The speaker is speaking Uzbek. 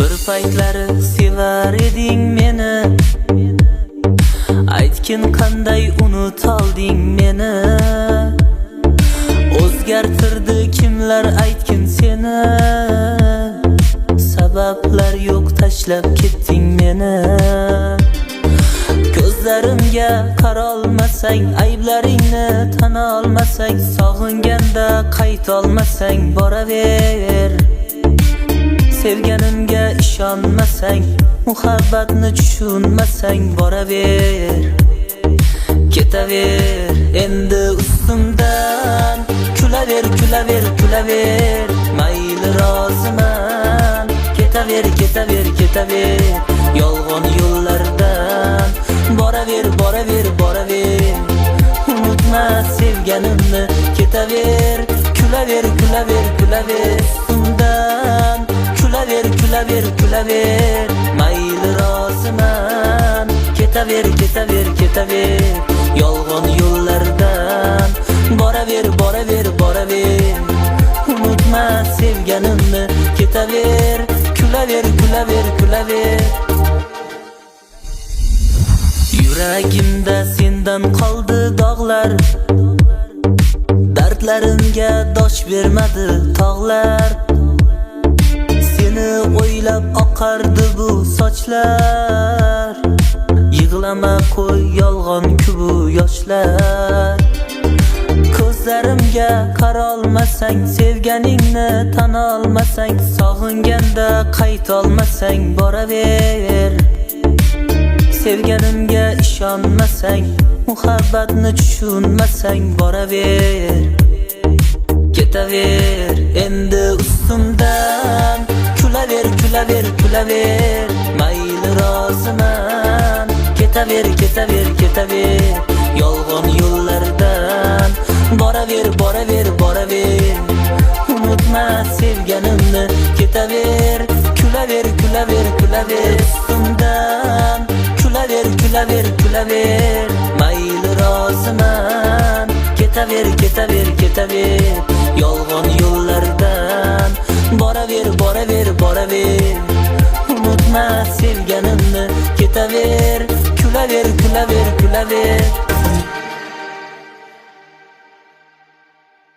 Bir paytlari sevar eding meni, aytgin qanday unut olding meni. O'zgartirdi kimlar aytgin seni, sabablar yo'q tashlab ketding meni. Ko'zlarimga qarolmasang, ayblaringni tan olmasang, sog'inganda qayta olmasang boraver. Sevganimga ishonmasang, muhabbatni tushunmasang boraver. Ketaver endi ustimdan, kulaver, kulaver, kulaver. Mayli roziman, ketaver, ketaver, ketaver. Yolg'on yo'llardan boraver, boraver, boraver. Unutma sevganimni, ketaver, kulaver, kulaver, kulaver. Ustimdan kulaver, kulaver, kulaver. Mayli roziman, ketaver, ketaver, ketaver. Yolg'on yo'llardan boraver, boraver, boraver. Unutma sevganimni, ketaver, kulaver, kulaver, kulaver. Yuragimda sendan qoldi dog'lar, dardlarimga dosh bermadi tog'lar. Seni o'ylab oqardi bu sochlar, yig'lama qo'y yolg'on-ku bu yoshlar. Ko'zlarimga qarolmasang, sevganingni tan olmasang, sog'inganda qayta olmasang boraver. Sevganimga ishonmasang, muhabbatni tushunmasang boraver. Ketaver endi ustimdan, kulaver, kulaver, kulaver. Mayli roziman, ketaver, ketaver, ketaver. Yolg'on yo'llardan boraver, boraver, boraver. Unutma sevganimni, ketaver, kulaver, kulaver, kulaver. Ustimdan kulaver, kulaver, kulaver. Mayli roziman, ketaver, ketaver, ketaver. Yolg'on yo'llardan boraver, boraver, boraver. Unutma sevganimni, ketaver, kulaver, kulaver, kulaver.